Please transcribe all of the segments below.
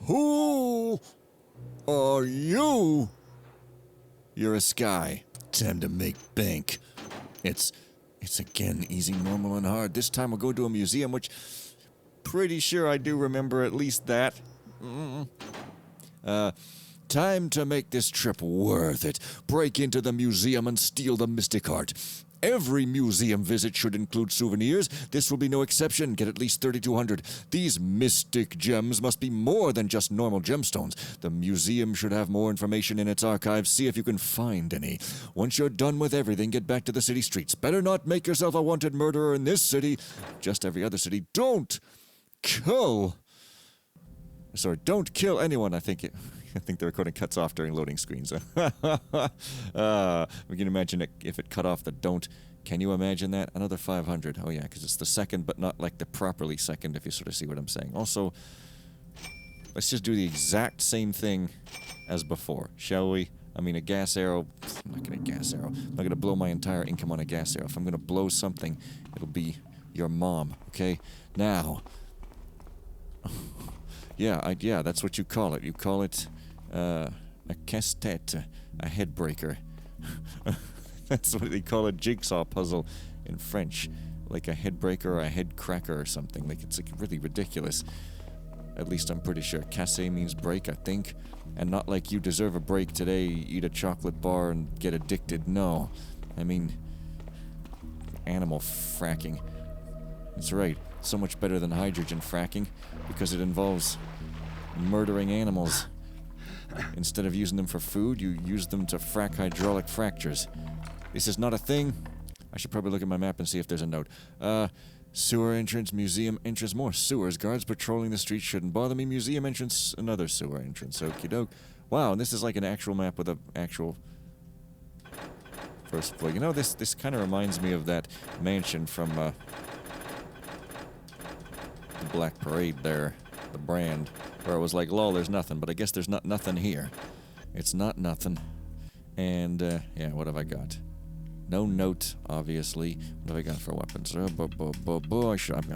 Who are you? You're a Sky. Time to make bank. It's again easy, normal, and hard. This time we'll go to a museum, which pretty sure I do remember at least that. Time to make this trip worth it. Break into the museum and steal the mystic art. Every museum visit should include souvenirs. This will be no exception. Get at least 3,200. These mystic gems must be more than just normal gemstones. The museum should have more information in its archives. See if you can find any. Once you're done with everything, get back to the city streets. Better not make yourself a wanted murderer in this city. Just every other city. Don't kill anyone. I think the recording cuts off during loading screens. We can imagine it if it cut off the don't. Can you imagine that? Another 500. Oh yeah, because it's the second, but not like the properly second, if you sort of see what I'm saying. Also, let's just do the exact same thing as before, shall we? I mean, a gas arrow. I'm not going to gas arrow. I'm not going to blow my entire income on a gas arrow. If I'm going to blow something, it'll be your mom, okay? Now. Yeah, that's what you call it. You call it a casse-tête, a head breaker. That's what they call a jigsaw puzzle in French. Like a head breaker or a head cracker or something. Like, it's like really ridiculous. At least I'm pretty sure. Casse means break, I think. And not like you deserve a break today, eat a chocolate bar and get addicted. No. I mean, animal fracking. That's right. So much better than hydrogen fracking because it involves murdering animals. Instead of using them for food, you use them to frack hydraulic fractures. This is not a thing. I should probably look at my map and see if there's a note. Sewer entrance, museum entrance, more sewers. Guards patrolling the streets shouldn't bother me. Museum entrance, another sewer entrance. Okie doke. Wow, and this is like an actual map with an actual first floor. You know, this kind of reminds me of that mansion from the Black Parade there, the brand, where it was like, lol, there's nothing, but I guess there's not nothing here. It's not nothing. And, yeah, what have I got? No note, obviously. What have I got for weapons? I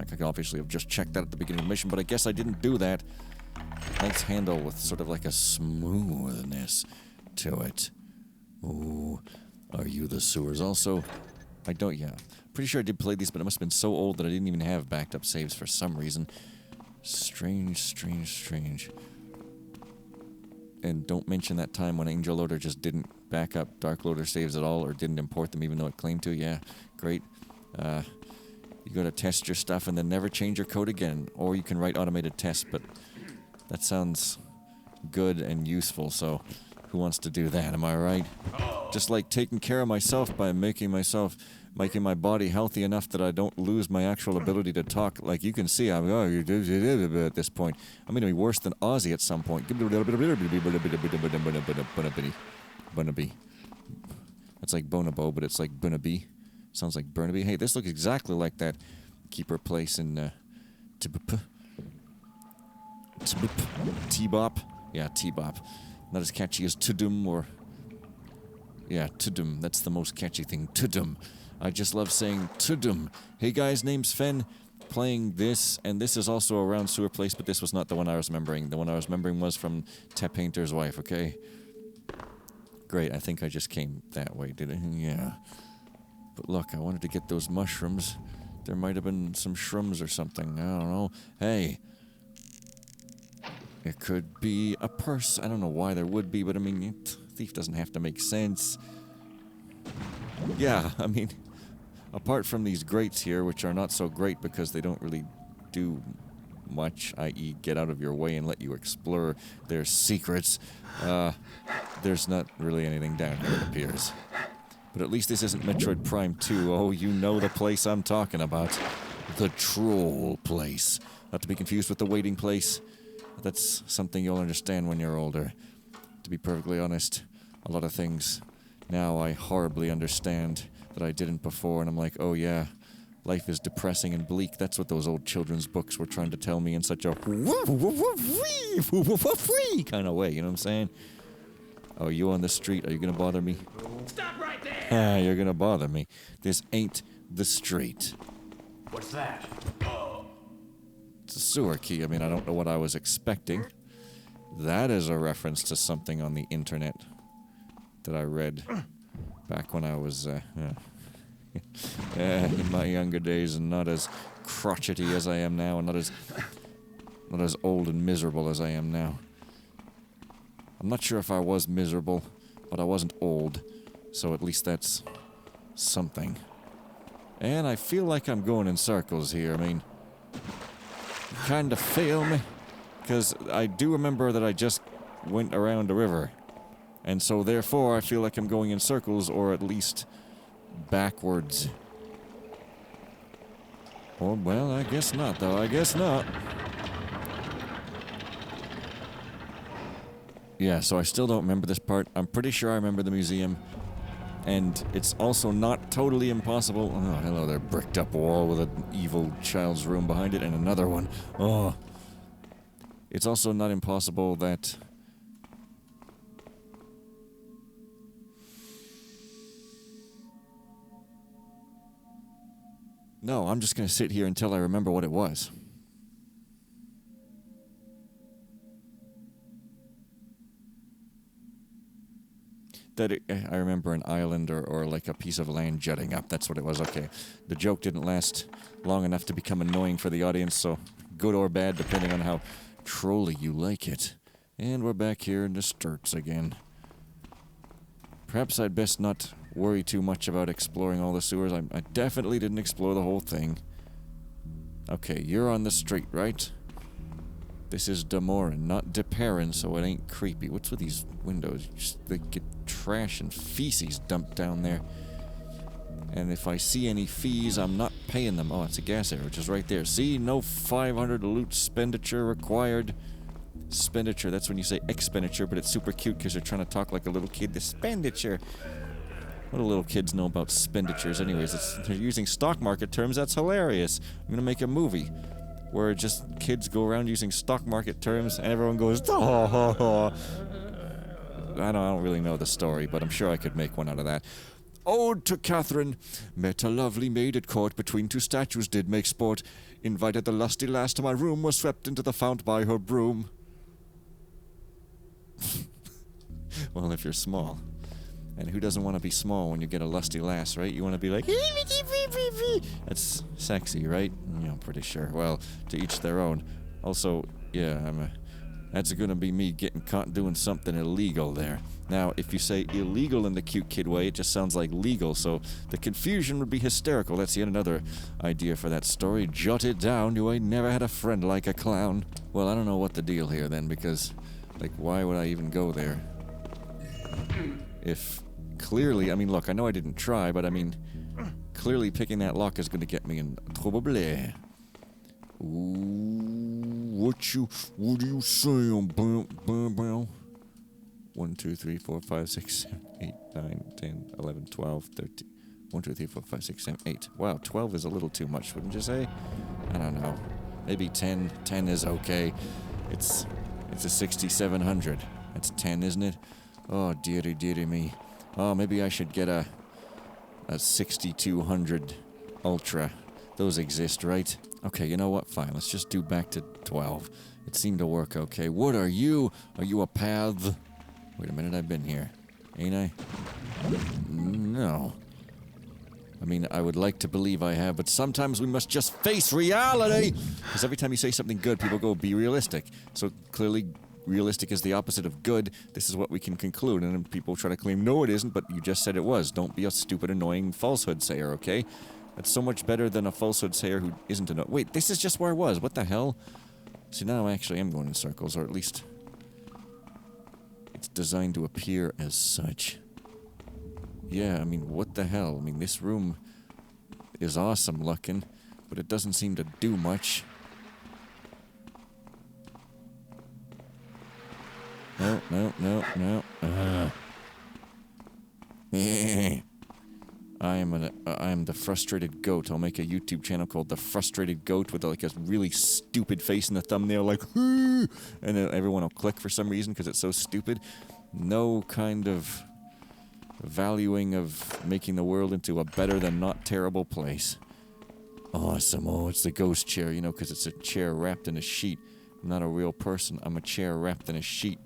could obviously have just checked that at the beginning of the mission, but I guess I didn't do that. Nice handle with sort of like a smoothness to it. Ooh, are you the sewers also? Yeah. Pretty sure I did play these, but it must have been so old that I didn't even have backed up saves for some reason. Strange. And don't mention that time when Angel Loader just didn't back up Dark Loader saves at all, or didn't import them even though it claimed to. Yeah, great. You gotta test your stuff and then never change your code again. Or you can write automated tests, but that sounds good and useful, so who wants to do that, am I right? Just like taking care of myself by making my body healthy enough that I don't lose my actual ability to talk. Like you can see, I'm at this point. I'm going to be worse than Ozzy at some point. Burnaby. It's like Bonobo, but it's like Burnaby. Sounds like Burnaby. Hey, this looks exactly like that keeper place in T-Bop. Yeah, T-Bop. Not as catchy as Tudum or... Yeah, Tudum. That's the most catchy thing. Tudum. I just love saying Tudum. Hey guys, name's Fen. Playing this, and this is also around Sewer Place, but this was not the one I was remembering. The one I was remembering was from Tap Painter's wife, okay? Great, I think I just came that way, did I? Yeah. But look, I wanted to get those mushrooms. There might have been some shrooms or something. I don't know. Hey. It could be a purse. I don't know why there would be, but I mean, thief doesn't have to make sense. Yeah, I mean, apart from these grates here, which are not so great because they don't really do much, i.e. get out of your way and let you explore their secrets, there's not really anything down here, it appears. But at least this isn't Metroid Prime 2. Oh, you know the place I'm talking about. The Troll Place. Not to be confused with the Waiting Place. That's something you'll understand when you're older. To be perfectly honest, a lot of things now I horribly understand that I didn't before, and I'm like, oh yeah, life is depressing and bleak. That's what those old children's books were trying to tell me in such a kind of way, you know what I'm saying? Oh, you on the street, are you gonna bother me? Stop right there! You're gonna bother me. This ain't the street. What's that? It's a sewer key. I mean, I don't know what I was expecting. That is a reference to something on the internet that I read back when I was in my younger days, and not as crotchety as I am now, and not as old and miserable as I am now. I'm not sure if I was miserable, but I wasn't old, so at least that's something. And I feel like I'm going in circles here. I mean, you kind of fail me, because I do remember that I just went around a river, and so therefore I feel like I'm going in circles, or at least backwards. Oh, well, I guess not, though. I guess not. Yeah, so I still don't remember this part. I'm pretty sure I remember the museum. And it's also not totally impossible. Oh, hello there, bricked up wall with an evil child's room behind it and another one. Oh. It's also not impossible that... No, I'm just gonna sit here until I remember what it was. I remember an island or like a piece of land jutting up. That's what it was. Okay. The joke didn't last long enough to become annoying for the audience, so good or bad, depending on how trolly you like it. And we're back here in the sturts again. Perhaps I'd best not worry too much about exploring all the sewers. I definitely didn't explore the whole thing. Okay, you're on the street, right? This is De Morin, not De Perrin, so it ain't creepy. What's with these windows? They get trash and feces dumped down there. And if I see any fees, I'm not paying them. Oh, it's a gas area, which is right there. See, no 500 loot expenditure required. Expenditure, that's when you say expenditure, but it's super cute because you're trying to talk like a little kid. Expenditure. What do little kids know about expenditures anyways? They're using stock market terms. That's hilarious. I'm gonna make a movie where just kids go around using stock market terms and everyone goes, oh. I don't really know the story, but I'm sure I could make one out of that. Ode to Catherine. Met a lovely maid at court, between two statues did make sport. Invited the lusty lass to my room, was swept into the fount by her broom. Well, if you're small. And who doesn't want to be small when you get a lusty lass, right? You want to be like... That's sexy, right? Yeah, I'm pretty sure. Well, to each their own. Also, yeah, that's gonna be me getting caught doing something illegal there. Now, if you say illegal in the cute kid way, it just sounds like legal, so the confusion would be hysterical. That's yet another idea for that story. Jot it down, you ain't never had a friend like a clown. Well, I don't know what the deal here then, because, like, why would I even go there? If... Clearly, I mean, look, I know I didn't try, but I mean, clearly picking that lock is going to get me in trouble. What do you say? 1, 2, 3, 4, 5, 6, 7, 8, 9, 10, 11, 12, 13. 1, 2, 3, 4, 5, 6, 7, 8. Wow, 12 is a little too much, wouldn't you say? I don't know. Maybe 10. 10 is okay. It's a 6700. That's 10, isn't it? Oh, dearie, dearie me. Oh, maybe I should get a 6200 Ultra. Those exist, right? Okay, you know what? Fine, let's just do back to 12. It seemed to work okay. What are you? Are you a path? Wait a minute, I've been here. Ain't I? No. I mean, I would like to believe I have, but sometimes we must just face reality! Because every time you say something good, people go, be realistic. So clearly... realistic is the opposite of good. This is what we can conclude. And then people try to claim, no, it isn't, but you just said it was. Don't be a stupid, annoying falsehood sayer, okay? That's so much better than a falsehood sayer who isn't annoying. Wait, this is just where I was. What the hell? See, now I actually am going in circles, or at least it's designed to appear as such. Yeah, I mean, what the hell? I mean, this room is awesome looking, but it doesn't seem to do much. No. I am the frustrated goat. I'll make a YouTube channel called The Frustrated Goat with like a really stupid face in the thumbnail, like, and then everyone will click for some reason because it's so stupid. No kind of valuing of making the world into a better than not terrible place. Awesome. Oh, it's the ghost chair, you know, because it's a chair wrapped in a sheet. I'm not a real person. I'm a chair wrapped in a sheet.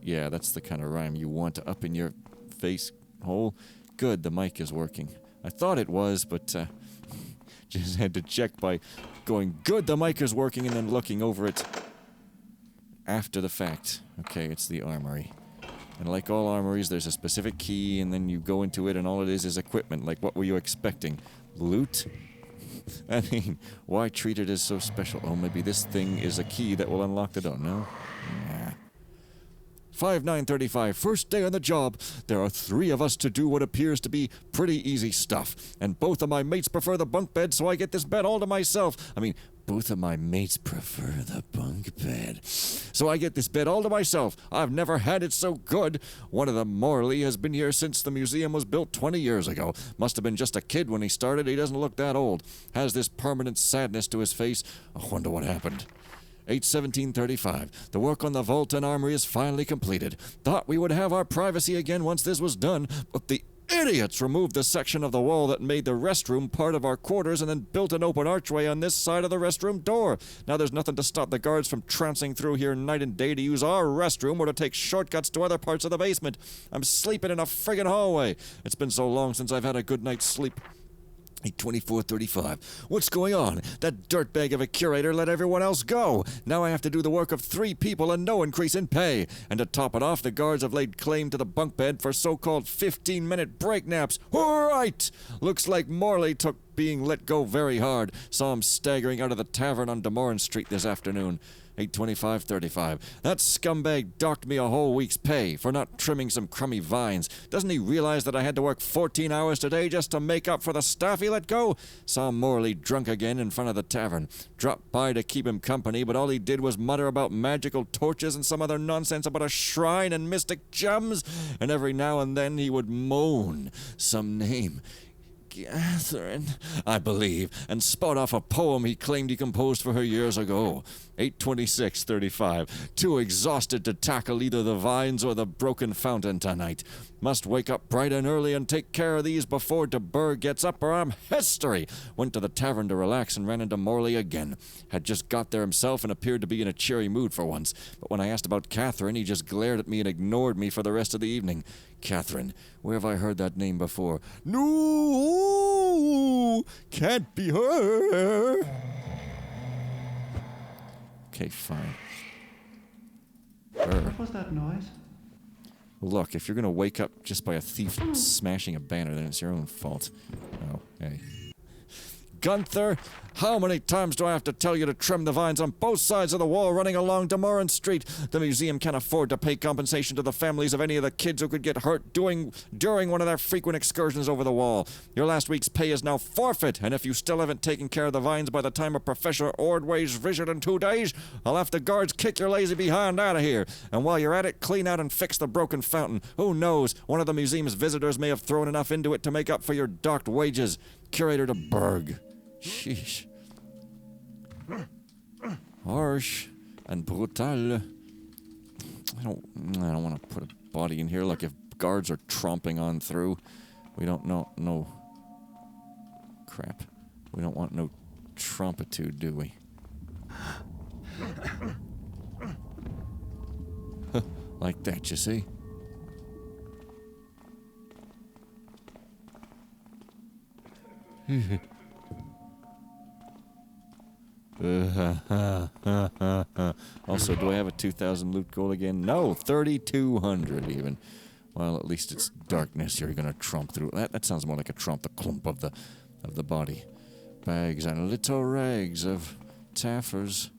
Yeah, that's the kind of rhyme you want up in your face hole. Good, the mic is working. I thought it was, but just had to check by going, good, the mic is working, and then looking over it after the fact. Okay, it's the armory. And like all armories, there's a specific key, and then you go into it, and all it is equipment. Like, what were you expecting? Loot? I mean, why treat it as so special? Oh, maybe this thing is a key that will unlock the door. No? Nah. 5935, first day on the job. There are 3 of us to do what appears to be pretty easy stuff. And both of my mates prefer the bunk bed, so I get this bed all to myself. I mean, both of my mates prefer the bunk bed. So I get this bed all to myself. I've never had it so good. One of them, Morley, has been here since the museum was built 20 years ago. Must have been just a kid when he started. He doesn't look that old. Has this permanent sadness to his face. I wonder what happened. 8/17/35. The work on the vault and armory is finally completed. Thought we would have our privacy again once this was done, but the idiots removed the section of the wall that made the restroom part of our quarters and then built an open archway on this side of the restroom door. Now there's nothing to stop the guards from trouncing through here night and day to use our restroom or to take shortcuts to other parts of the basement. I'm sleeping in a friggin' hallway. It's been so long since I've had a good night's sleep. 8/24/35. What's going on? That dirtbag of a curator let everyone else go. Now I have to do the work of 3 people and no increase in pay. And to top it off, the guards have laid claim to the bunk bed for so-called 15-minute break naps. All right! Looks like Morley took being let go very hard. Saw him staggering out of the tavern on Demorne Street this afternoon. 8/25/35. That scumbag docked me a whole week's pay for not trimming some crummy vines. Doesn't he realize that I had to work 14 hours today just to make up for the staff he let go? Saw Morley drunk again in front of the tavern. Dropped by to keep him company, but all he did was mutter about magical torches and some other nonsense about a shrine and mystic gems, and every now and then he would moan some name. Catherine, I believe, and spout off a poem he claimed he composed for her years ago. 8/26/35. Too exhausted to tackle either the vines or the broken fountain tonight. Must wake up bright and early and take care of these before de Burgh gets up or I'm history. Went to the tavern to relax and ran into Morley again. Had just got there himself and appeared to be in a cheery mood for once. But when I asked about Catherine, he just glared at me and ignored me for the rest of the evening. Catherine, where have I heard that name before? No, can't be her. Okay, fine. What was that noise? Look, if you're gonna wake up just by a thief smashing a banner, then it's your own fault. Oh, hey. Gunther, how many times do I have to tell you to trim the vines on both sides of the wall running along Demorne Street? The museum can't afford to pay compensation to the families of any of the kids who could get hurt during one of their frequent excursions over the wall. Your last week's pay is now forfeit, and if you still haven't taken care of the vines by the time of Professor Ordway's visit in 2 days, I'll have the guards kick your lazy behind out of here. And while you're at it, clean out and fix the broken fountain. Who knows? One of the museum's visitors may have thrown enough into it to make up for your docked wages. Curator de Burgh. Sheesh. Harsh and brutal. I don't want to put a body in here. Like if guards are tromping on through, we don't know. No. Crap. We don't want no trumpitude, do we? Like that, you see? Also, do I have a 2,000 loot goal again? No, 3,200 even. Well, at least it's darkness. You're gonna tromp through. That sounds more like a tromp, the clump of the body. Bags and little rags of taffers.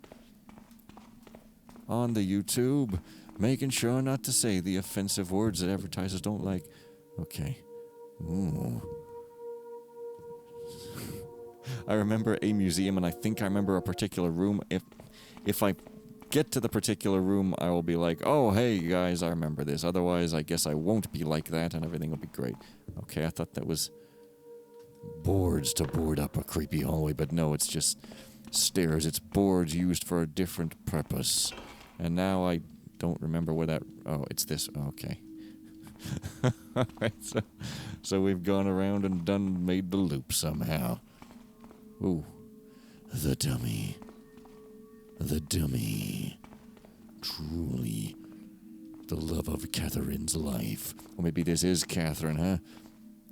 On the YouTube, making sure not to say the offensive words that advertisers don't like. Okay. Ooh. I remember a museum, and I think I remember a particular room. If I get to the particular room, I will be like, oh, hey, guys, I remember this. Otherwise, I guess I won't be like that, and everything will be great. Okay, I thought that was boards to board up a creepy hallway, but no, it's just stairs. It's boards used for a different purpose. And now I don't remember where that... Oh, it's this. Okay. Alright, so we've gone around and made the loop somehow. Ooh, the dummy. the dummy. Truly, the love of Catherine's life. Well, maybe this is Catherine, huh?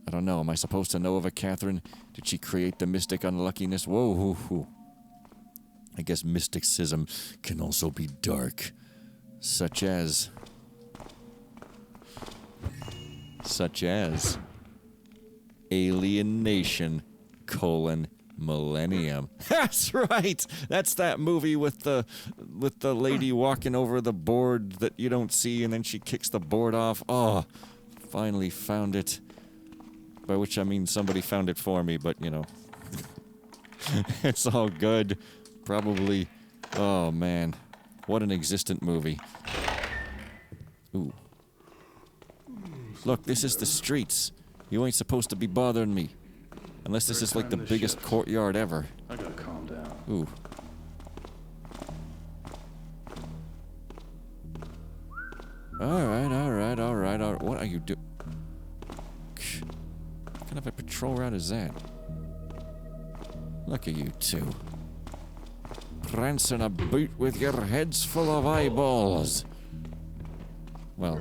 I don't know. Am I supposed to know of a Catherine? Did she create the mystic unluckiness? Whoa, hoo, hoo. I guess mysticism can also be dark. Such as alienation, millennium. That's right. That's that movie with the lady walking over the board that you don't see, and then she kicks the board off. Oh, finally found it. By which I mean somebody found it for me, but you know, it's all good. Probably. Oh man, what an existent movie. Ooh. Look, this is the streets. You ain't supposed to be bothering me. Unless this is like the biggest courtyard ever. I gotta calm down. Ooh. Alright. What are you doing? What kind of a patrol route is that? Look at you two. Prancing about with your heads full of eyeballs. Well,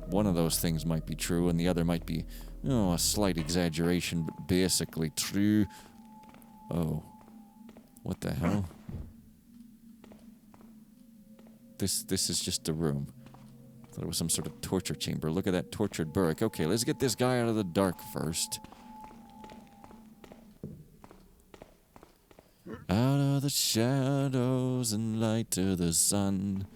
one of those things might be true, and the other might be, a slight exaggeration, but basically true. Oh. What the hell? This is just a room. Thought it was some sort of torture chamber. Look at that tortured Burrick. Okay, let's get this guy out of the dark first. Out of the shadows and light to the sun.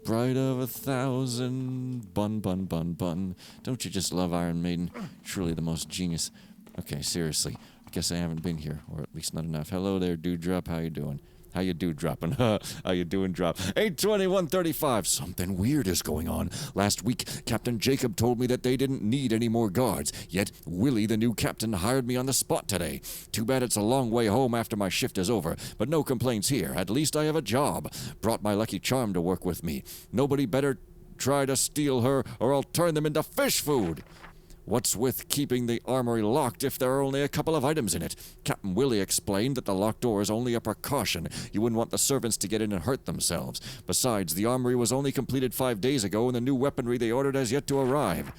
Bright of 1,000. Bun, bun, bun, bun. Don't you just love Iron Maiden? Truly the most genius. Okay, seriously. I guess I haven't been here, or at least not enough. Hello there, Dewdrop. How you doing? How you do dropping? How you doing drop? 82135. Something weird is going on. Last week, Captain Jacob told me that they didn't need any more guards. Yet, Wille, the new captain, hired me on the spot today. Too bad it's a long way home after my shift is over. But no complaints here. At least I have a job. Brought my lucky charm to work with me. Nobody better try to steal her, or I'll turn them into fish food. What's with keeping the armory locked if there are only a couple of items in it? Captain Wille explained that the locked door is only a precaution. You wouldn't want the servants to get in and hurt themselves. Besides, the armory was only completed 5 days ago, and the new weaponry they ordered has yet to arrive.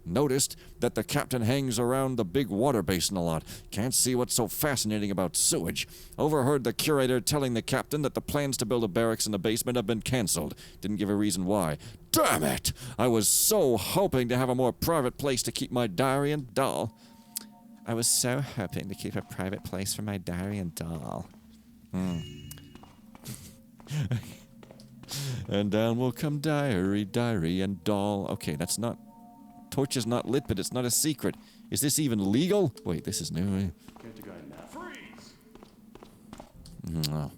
Noticed that the captain hangs around the big water basin a lot. Can't see what's so fascinating about sewage. Overheard the curator telling the captain that the plans to build a barracks in the basement have been cancelled. Didn't give a reason why. Damn it! I was so hoping to have a more private place to keep my diary and doll. I was so hoping to keep a private place for my diary and doll. And down will come diary, and doll. Okay, that's not... Torch is not lit, but it's not a secret. Is this even legal? Wait, this is new. Get the guy now. Freeze! No.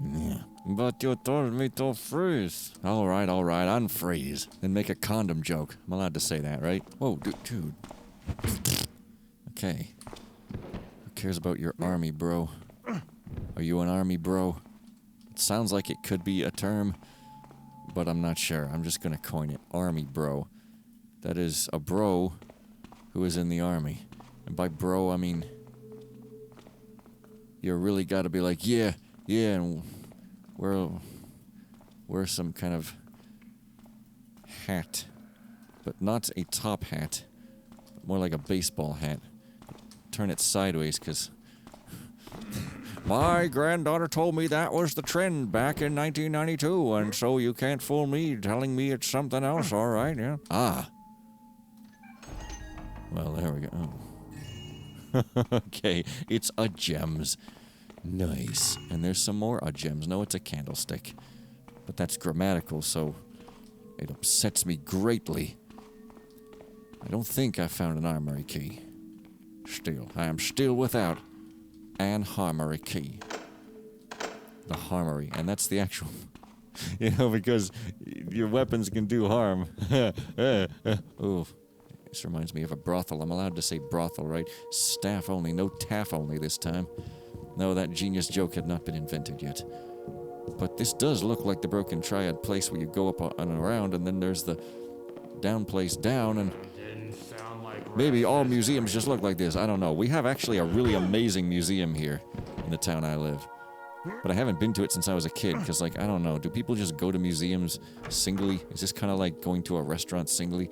Yeah. But you told me to freeze. Alright, unfreeze. Then make a condom joke. I'm allowed to say that, right? Whoa, dude. Okay. Who cares about your army, bro? Are you an army bro? It sounds like it could be a term, but I'm not sure. I'm just gonna coin it. Army bro. That is a bro who is in the army. And by bro, I mean... You really gotta be like, yeah, and wear some kind of hat. But not a top hat. More like a baseball hat. Turn it sideways, because... My granddaughter told me that was the trend back in 1992, and so you can't fool me telling me it's something else, all right, yeah? Ah. Well, there we go. Oh. Okay, it's a gems. Nice. And there's some more gems. No, it's a candlestick. But that's grammatical, so it upsets me greatly. I don't think I found an armory key. Still, I am still without an armory key. The armory, and that's the actual... because your weapons can do harm. Ooh. This reminds me of a brothel. I'm allowed to say brothel, right? Staff only, no taff only this time. No, that genius joke had not been invented yet. But this does look like the Broken Triad place where you go up and around, and then there's the down place down, and... Didn't sound like Maybe all museums just look like this. I don't know. We have actually a really amazing museum here in the town I live. But I haven't been to it since I was a kid, because, like, I don't know. Do people just go to museums singly? Is this kind of like going to a restaurant singly?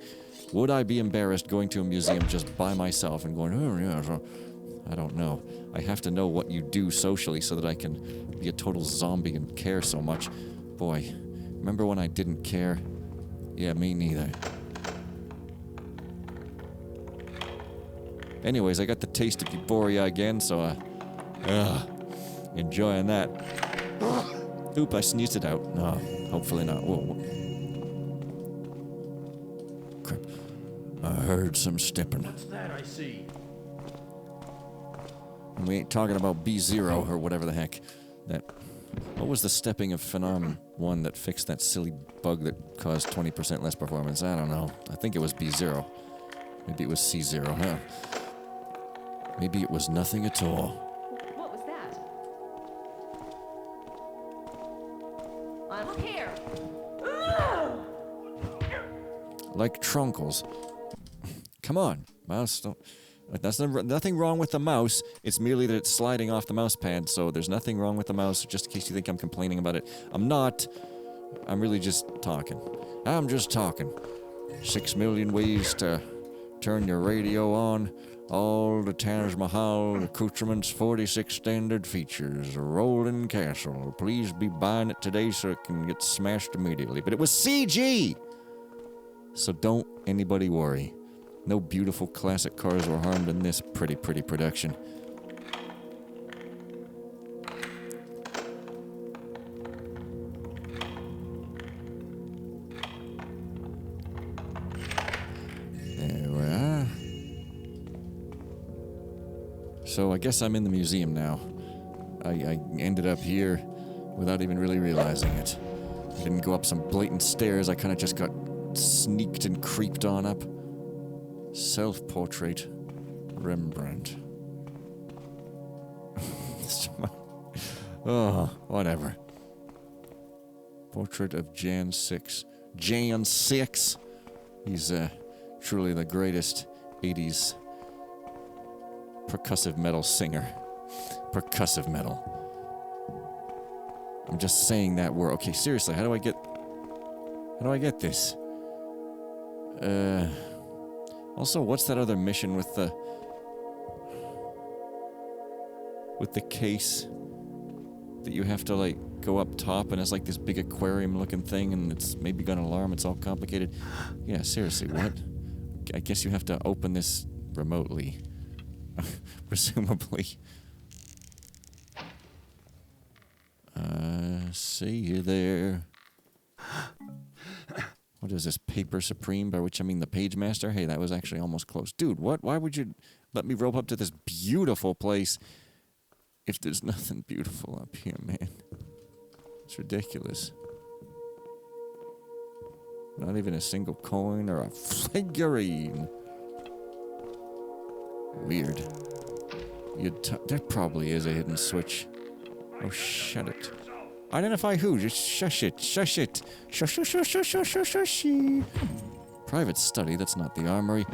Would I be embarrassed going to a museum just by myself and going, oh, yeah, so I don't know. I have to know what you do socially so that I can be a total zombie and care so much. Boy, remember when I didn't care? Yeah, me neither. Anyways, I got the taste of euphoria again, so, enjoying that. Oop, I sneezed it out. No, hopefully not. Whoa. Crap. I heard some stepping. What's that I see? And we ain't talking about B0 or whatever the heck. What was the stepping of Phenom 1 that fixed that silly bug that caused 20% less performance? I don't know. I think it was B0. Maybe it was C0, huh? Maybe it was nothing at all. What was that? Look here! Like trunkles. Come on, mouse, don't... That's nothing wrong with the mouse. It's merely that it's sliding off the mouse pad, so there's nothing wrong with the mouse, just in case you think I'm complaining about it. I'm not. I'm really just talking. I'm just talking. 6 million ways to turn your radio on. All the Taj Mahal accoutrements, 46 standard features. A rolling castle. Please be buying it today so it can get smashed immediately. But it was CG! So don't anybody worry. No beautiful classic cars were harmed in this pretty production. There we are. So I guess I'm in the museum now. I ended up here without even really realizing it. I didn't go up some blatant stairs, I kind of just got sneaked and creeped on up. Self-portrait, Rembrandt. Oh, whatever. Portrait of Jan 6. Jan 6! He's truly the greatest 80s percussive metal singer. Percussive metal. I'm just saying that word. Okay, seriously, how do I get this? Also, what's that other mission with the case that you have to, like, go up top and it's like this big aquarium-looking thing and it's maybe got an alarm, it's all complicated. Yeah, seriously, what? I guess you have to open this remotely. Presumably. See you there. What is this, Paper Supreme, by which I mean the Page Master? Hey, that was actually almost close. Dude, what? Why would you let me rope up to this beautiful place if there's nothing beautiful up here, man? It's ridiculous. Not even a single coin or a figurine. Weird. There probably is a hidden switch. Oh, shut it. Identify who? Just shush it. Shush it. Shush, shush, shush, shush, shush, shush, shush. Private study, that's not the armory.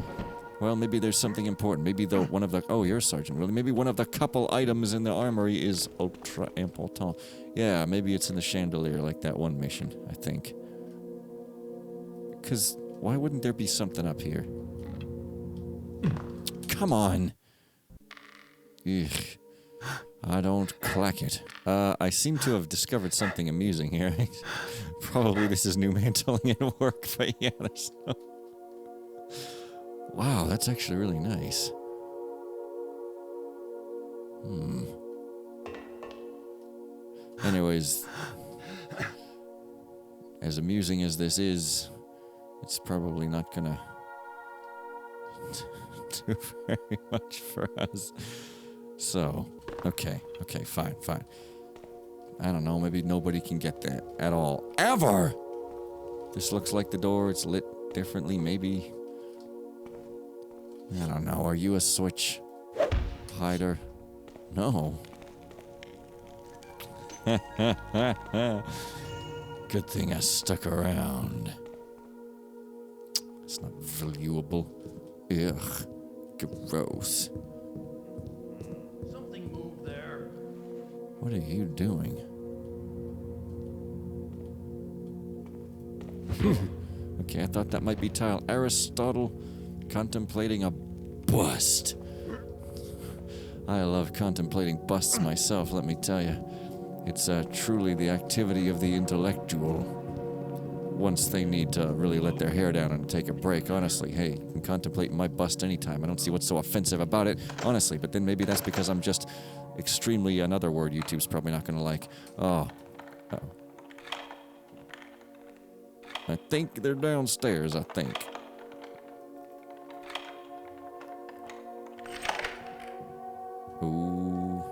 Well, maybe there's something important. Maybe one of the... Oh, you're a sergeant, really? Maybe one of the couple items in the armory is ultra important. Yeah, maybe it's in the chandelier, like that one mission, I think. Because why wouldn't there be something up here? Come on. Ugh. I don't clack it. I seem to have discovered something amusing here. Probably this is new mantling at work, but yeah, there's no... Wow, that's actually really nice. Anyways, as amusing as this is, it's probably not gonna do very much for us. So, okay, fine. I don't know, maybe nobody can get that at all. Ever! This looks like the door, it's lit differently, maybe. I don't know, are you a switch hider? No. Good thing I stuck around. It's not valuable. Ugh. Gross. Something moved there. What are you doing? Okay, I thought that might be tile. Aristotle contemplating a bust. I love contemplating busts myself, let me tell you. It's truly the activity of the intellectual. Once they need to really let their hair down and take a break, honestly, hey, you can contemplate my bust anytime. I don't see what's so offensive about it, honestly, but then maybe that's because I'm just extremely, another word YouTube's probably not gonna like. Oh. Uh-oh. I think they're downstairs, I think. Ooh.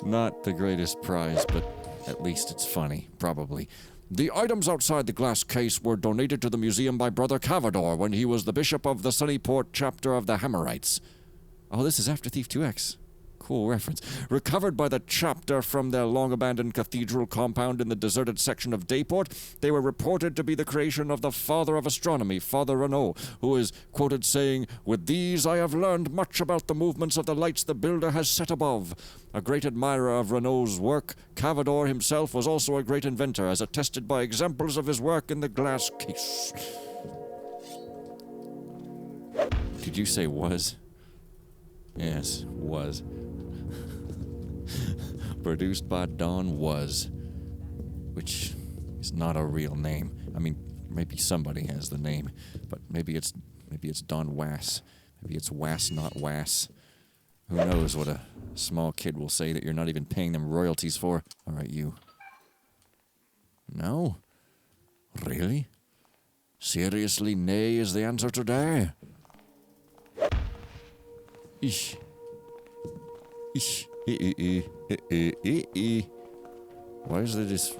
Not the greatest prize, but at least it's funny, probably. The items outside the glass case were donated to the museum by Brother Cavador when he was the bishop of the Sunnyport chapter of the Hammerites. Oh, this is after Thief 2X. Cool reference. Recovered by the chapter from their long-abandoned cathedral compound in the deserted section of Dayport, they were reported to be the creation of the father of astronomy, Father Renaud, who is quoted saying, "With these I have learned much about the movements of the lights the builder has set above." A great admirer of Renaud's work, Cavador himself was also a great inventor, as attested by examples of his work in the glass case. Did you say was? Yes, was. Produced by Don Was, which is not a real name. I mean, maybe somebody has the name, but maybe it's Don Was. Maybe it's Was, not Was. Who knows what a small kid will say that you're not even paying them royalties for. All right, you. No? Really? Seriously, nay is the answer today? Ish. Ish. Why is there this...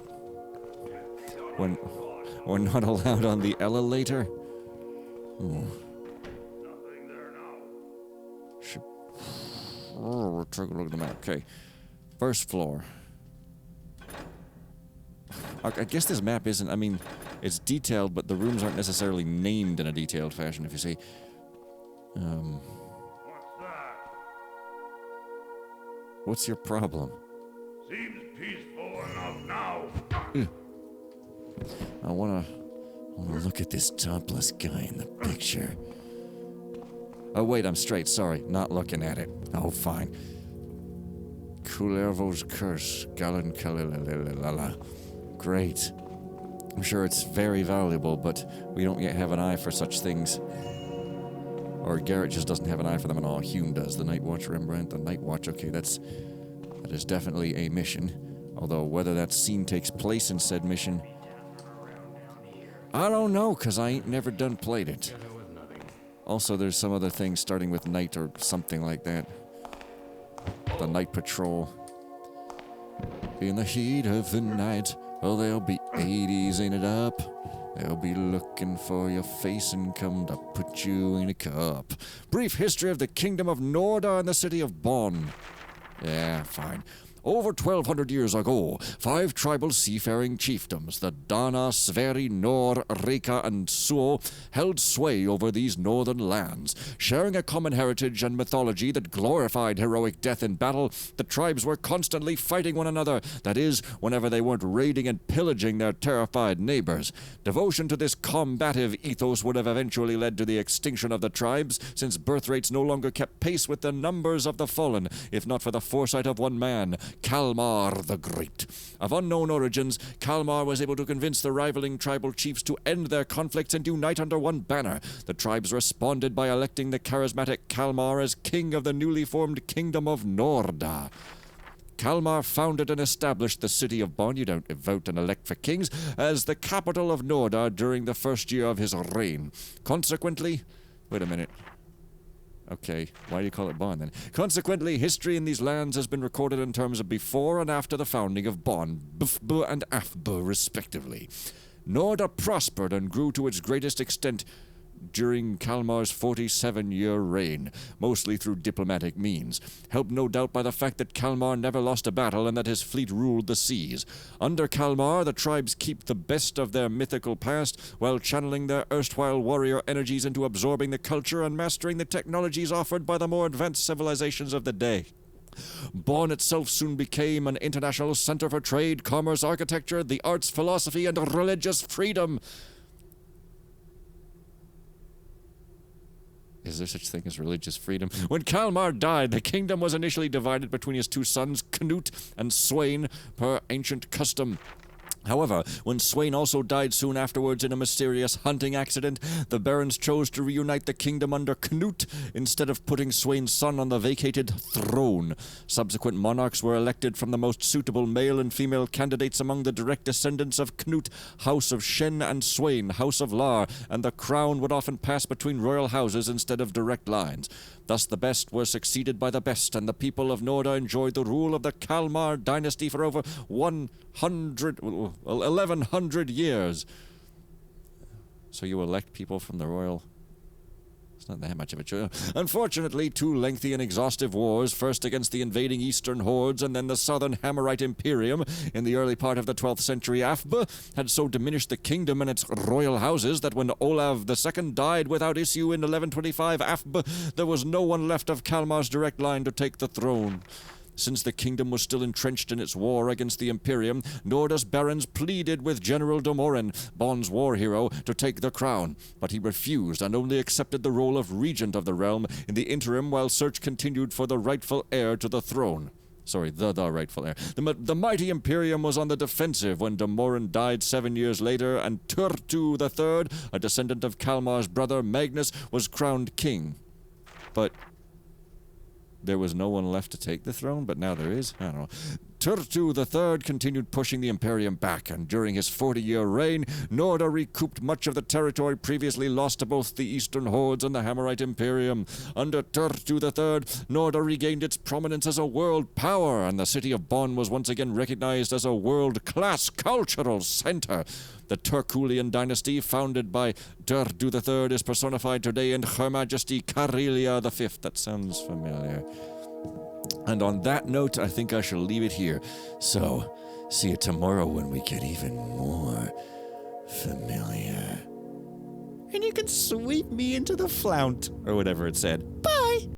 When we're not allowed on the elevator? Ooh. Nothing there now. Oh, we'll take a look at the map. Okay. First floor. I guess this map isn't... I mean, it's detailed, but the rooms aren't necessarily named in a detailed fashion, if you see. What's your problem? Seems peaceful enough now. I wanna look at this topless guy in the picture. Oh wait, I'm straight, sorry, not looking at it. Oh, fine. Kullervo's curse, Galen Kalilala. Great. I'm sure it's very valuable, but we don't yet have an eye for such things. Or Garrett just doesn't have an eye for them at all. Hume does. The Night Watch, Rembrandt, the Night Watch. Okay, that is definitely a mission. Although whether that scene takes place in said mission, I don't know, because I ain't never done played it. Also, there's some other things starting with night or something like that. The Night Patrol. In the heat of the night, oh, there'll be 80s in it up. They'll be looking for your face and come to put you in a cup. Brief history of the Kingdom of Nordar and the city of Bohn. Yeah, fine. Over 1,200 years ago, 5 tribal seafaring chiefdoms, the Dana, Sveri, Nor, Reka, and Suo, held sway over these northern lands. Sharing a common heritage and mythology that glorified heroic death in battle, the tribes were constantly fighting one another, that is, whenever they weren't raiding and pillaging their terrified neighbors. Devotion to this combative ethos would have eventually led to the extinction of the tribes, since birth rates no longer kept pace with the numbers of the fallen, if not for the foresight of one man, Kalmar the Great. Of unknown origins, Kalmar was able to convince the rivaling tribal chiefs to end their conflicts and unite under one banner. The tribes responded by electing the charismatic Kalmar as king of the newly formed Kingdom of Norda. Kalmar founded and established the city of Bohn, you don't vote and elect for kings, as the capital of Nordar during the first year of his reign. Consequently... Wait a minute. Okay, why do you call it Bohn then? Consequently, history in these lands has been recorded in terms of before and after the founding of Bohn, Bfb and Afb, respectively. Nordar prospered and grew to its greatest extent during Kalmar's 47-year reign, mostly through diplomatic means, helped no doubt by the fact that Kalmar never lost a battle and that his fleet ruled the seas. Under Kalmar, the tribes keep the best of their mythical past while channeling their erstwhile warrior energies into absorbing the culture and mastering the technologies offered by the more advanced civilizations of the day. Bohn itself soon became an international center for trade, commerce, architecture, the arts, philosophy, and religious freedom. Is there such thing as religious freedom? When Kalmar died, the kingdom was initially divided between his two sons, Knut and Sweyn, per ancient custom. However, when Sweyn also died soon afterwards in a mysterious hunting accident, the barons chose to reunite the kingdom under Knut instead of putting Sweyn's son on the vacated throne. Subsequent monarchs were elected from the most suitable male and female candidates among the direct descendants of Knut, House of Shen, and Sweyn, House of Lar, and the crown would often pass between royal houses instead of direct lines. Thus the best were succeeded by the best, and the people of Norda enjoyed the rule of the Kalmar dynasty for over 1100 years. So you elect people from the royal... It's not that much of a choice. Unfortunately, two lengthy and exhaustive wars, first against the invading eastern hordes and then the southern Hammerite Imperium in the early part of the 12th century Afbe, had so diminished the kingdom and its royal houses that when Olav II died without issue in 1125 Afbe, there was no one left of Kalmar's direct line to take the throne. Since the kingdom was still entrenched in its war against the Imperium, Norda's barons pleaded with General Domoren, Bohn's war hero, to take the crown, but he refused and only accepted the role of regent of the realm in the interim while search continued for the rightful heir to the throne. Sorry, the rightful heir. The mighty Imperium was on the defensive when Domoren died 7 years later, and Turtu III, a descendant of Kalmar's brother Magnus, was crowned king. But there was no one left to take the throne, but now there is. I don't know. Turtu III continued pushing the Imperium back, and during his 40-year reign, Norda recouped much of the territory previously lost to both the Eastern Hordes and the Hammerite Imperium. Under Turtu III, Norda regained its prominence as a world power, and the city of Bohn was once again recognized as a world-class cultural center. The Turkulian dynasty, founded by Turtu III, is personified today in Her Majesty Karelia V. That sounds familiar. And on that note, I think I shall leave it here. So, see you tomorrow when we get even more familiar. And you can sweep me into the flount, or whatever it said. Bye!